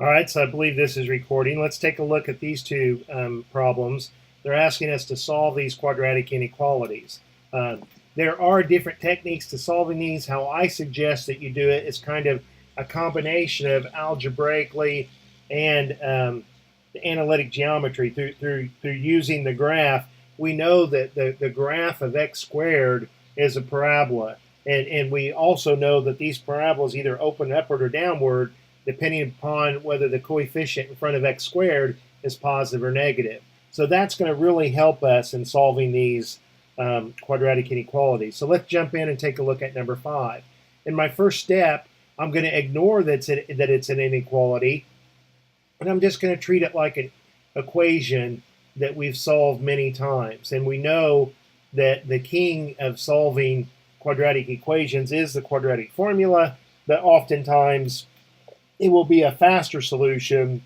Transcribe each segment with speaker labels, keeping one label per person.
Speaker 1: All right, so I believe this is recording. Let's take a look at these two problems. They're asking us to solve these quadratic inequalities. Uh, there are different techniques to solving these. How I suggest that you do it is kind of a combination of algebraically and analytic geometry through using the graph. We know that the graph of x squared is a parabola, and we also know that these parabolas either open upward or downward depending upon whether the coefficient in front of x squared is positive or negative. So that's going to really help us in solving these quadratic inequalities. So let's jump in and take a look at number 5. In my first step, I'm going to ignore that it's an inequality, and I'm just going to treat it like an equation that we've solved many times. And we know that the king of solving quadratic equations is the quadratic formula, but oftentimes it will be a faster solution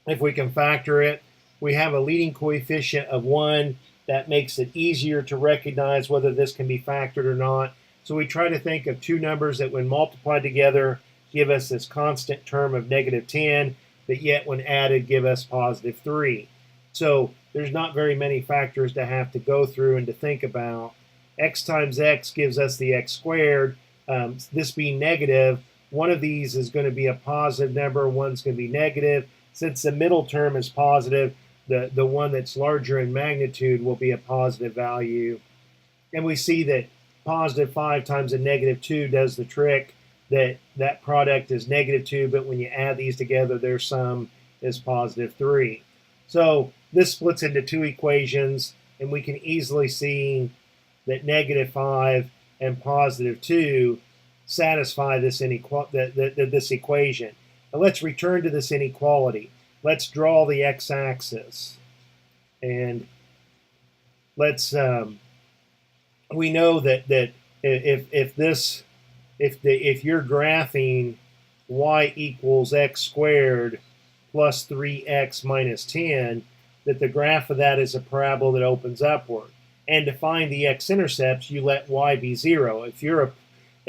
Speaker 1: if we can factor it. We have a leading coefficient of 1 that makes it easier to recognize whether this can be factored or not. So we try to think of two numbers that when multiplied together give us this constant term of -10, but yet when added give us +3. So there's not very many factors to have to go through and to think about. X times x gives us the x squared. This being negative, one of these is going to be a positive number, one's going to be negative. Since the middle term is positive, the one that's larger in magnitude will be a positive value. And we see that +5 times a -2 does the trick. That product is -2, but when you add these together, their sum is +3. So this splits into two equations, and we can easily see that -5 and +2 satisfy this this equation. Now let's return to this inequality. Let's draw the x-axis, and let's we know that if you're graphing y equals x squared plus 3x minus 10, that the graph of that is a parabola that opens upward. And to find the x-intercepts, you let y be 0.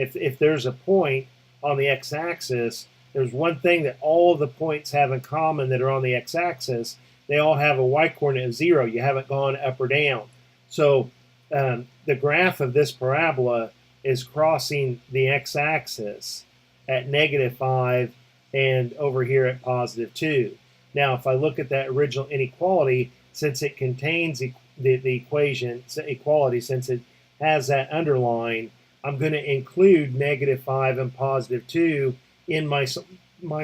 Speaker 1: If there's a point on the x-axis, there's one thing that all of the points have in common that are on the x-axis. They all have a y-coordinate of 0. You haven't gone up or down. So the graph of this parabola is crossing the x-axis at -5 and over here at +2. Now, if I look at that original inequality, since it contains the equation equality, since it has that underline, I'm going to include -5 and +2 in my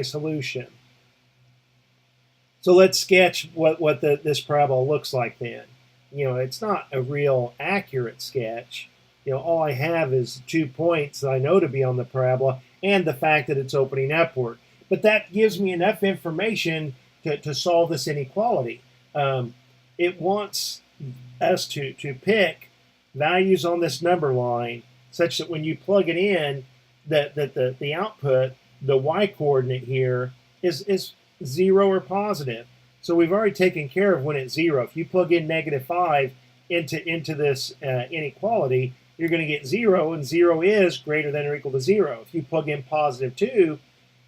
Speaker 1: solution. So let's sketch what this parabola looks like then. It's not a real accurate sketch. All I have is 2 points that I know to be on the parabola and the fact that it's opening upward. But that gives me enough information to solve this inequality. It wants us to pick values on this number line such that when you plug it in, the output, the y-coordinate here, is 0 or positive. So we've already taken care of when it's 0. If you plug in -5 into this inequality, you're going to get 0, and 0 is greater than or equal to 0. If you plug in +2,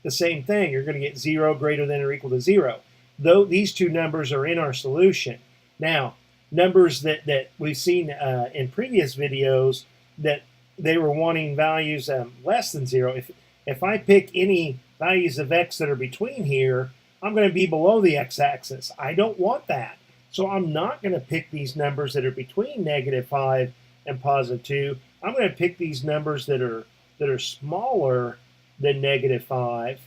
Speaker 1: the same thing. You're going to get 0 greater than or equal to 0. Though these two numbers are in our solution. Now, numbers that we've seen in previous videos that they were wanting values less than 0. If I pick any values of x that are between here, I'm going to be below the x-axis. I don't want that. So I'm not going to pick these numbers that are between -5 and +2. I'm going to pick these numbers that are smaller than -5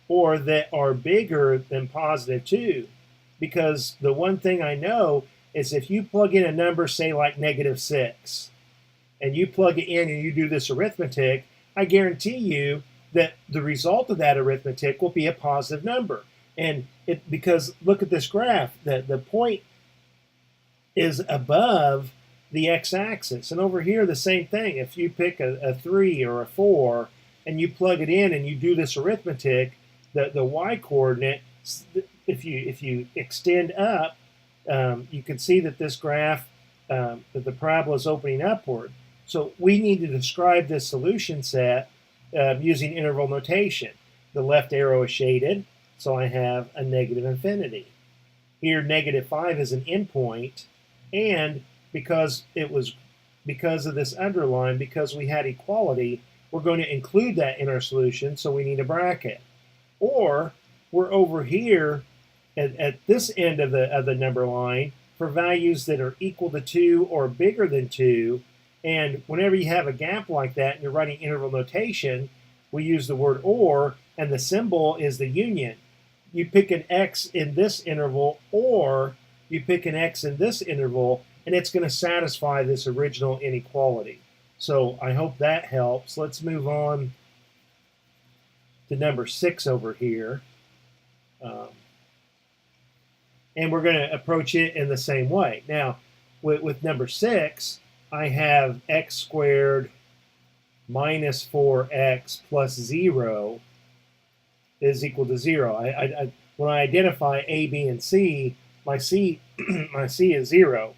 Speaker 1: or that are bigger than +2. Because the one thing I know is if you plug in a number, say like -6, and you plug it in and you do this arithmetic, I guarantee you that the result of that arithmetic will be a positive number. And because look at this graph, the point is above the x-axis. And over here, the same thing. If you pick a 3 or a 4 and you plug it in and you do this arithmetic, the y-coordinate, if you extend up, you can see that this graph, that the parabola is opening upward. So we need to describe this solution set using interval notation. The left arrow is shaded. so I have a negative infinity. Here, -5 is an endpoint, and because of this underline, because we had equality, we're going to include that in our solution, so we need a bracket. Or we're over here at this end of the number line for values that are equal to 2 or bigger than 2. And whenever you have a gap like that and you're writing interval notation, we use the word or, and the symbol is the union. You pick an x in this interval, or you pick an x in this interval, and it's going to satisfy this original inequality. So I hope that helps. Let's move on to number 6 over here. And we're going to approach it in the same way. Now, with number 6, I have x squared minus 4x plus 0 is equal to 0. When I identify A, B, and C, my C is 0.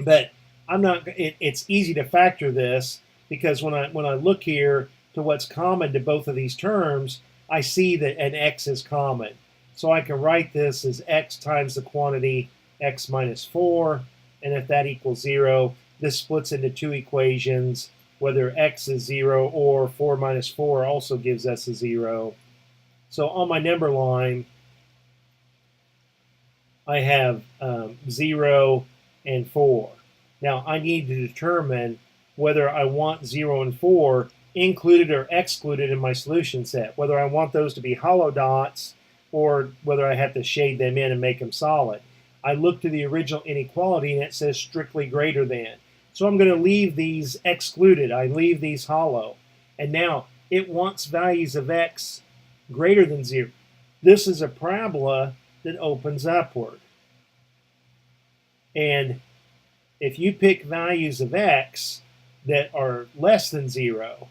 Speaker 1: But I'm not. It's easy to factor this because when I look here to what's common to both of these terms, I see that an x is common. So I can write this as x times the quantity x minus 4, and if that equals 0, this splits into two equations, whether x is 0 or 4 minus 4 also gives us a 0. So on my number line, I have 0 and 4. Now I need to determine whether I want 0 and 4 included or excluded in my solution set, whether I want those to be hollow dots or whether I have to shade them in and make them solid. I look to the original inequality and it says strictly greater than. So I'm going to leave these excluded. I leave these hollow. And now it wants values of x greater than 0. This is a parabola that opens upward. And if you pick values of x that are less than 0,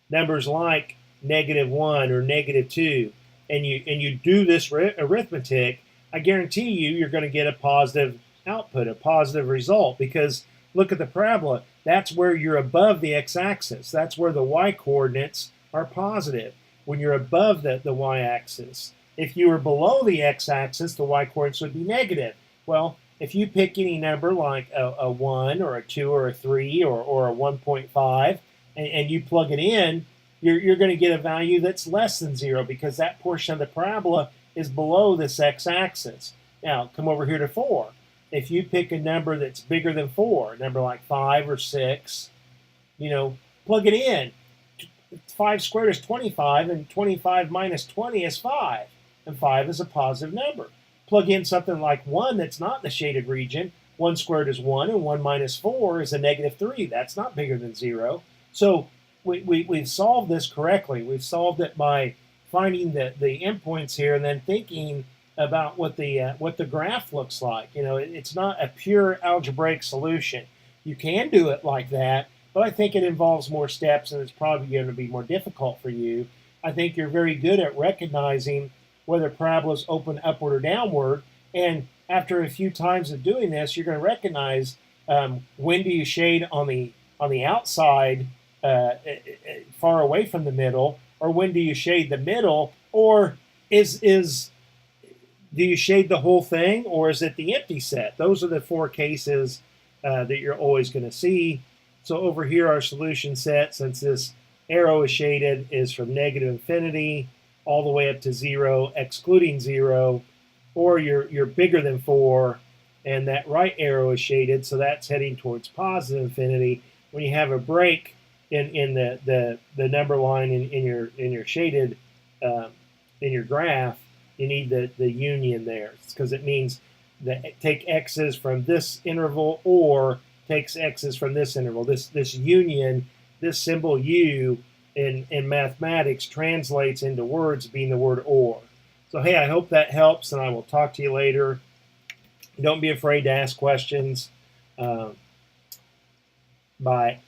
Speaker 1: numbers like -1 or -2, and you do this arithmetic, I guarantee you're going to get a positive output, a positive result, because look at the parabola. That's where you're above the x-axis. That's where the y-coordinates are positive, when you're above the y-axis. If you were below the x-axis, the y-coordinates would be negative. Well, if you pick any number like a 1 or a 2 or a 3 or a 1.5 and you plug it in, you're going to get a value that's less than 0 because that portion of the parabola is below this x-axis. Now, come over here to 4. If you pick a number that's bigger than 4, a number like 5 or 6, plug it in. 5 squared is 25, and 25 minus 20 is 5. And 5 is a positive number. Plug in something like 1 that's not in the shaded region. 1 squared is 1, and 1 minus 4 is a -3. That's not bigger than 0. So we've solved this correctly. We've solved it by finding the endpoints here and then thinking about what the graph looks like. It's not a pure algebraic solution. You can do it like that, but I think it involves more steps and it's probably going to be more difficult for you. I think you're very good at recognizing whether parabolas open upward or downward, and after a few times of doing this, you're going to recognize when do you shade on the outside far away from the middle, or when do you shade the middle, or do you shade the whole thing, or is it the empty set? Those are the 4 cases that you're always going to see. So over here, our solution set, since this arrow is shaded, is from -infinity all the way up to 0, excluding 0, or you're bigger than 4, and that right arrow is shaded, so that's heading towards positive infinity. When you have a break in the number line in your shaded in your graph, you need the union there, because it means that take x's from this interval or takes x's from this interval. This union, this symbol U in mathematics translates into words being the word or. So hey, I hope that helps, and I will talk to you later. Don't be afraid to ask questions. Bye.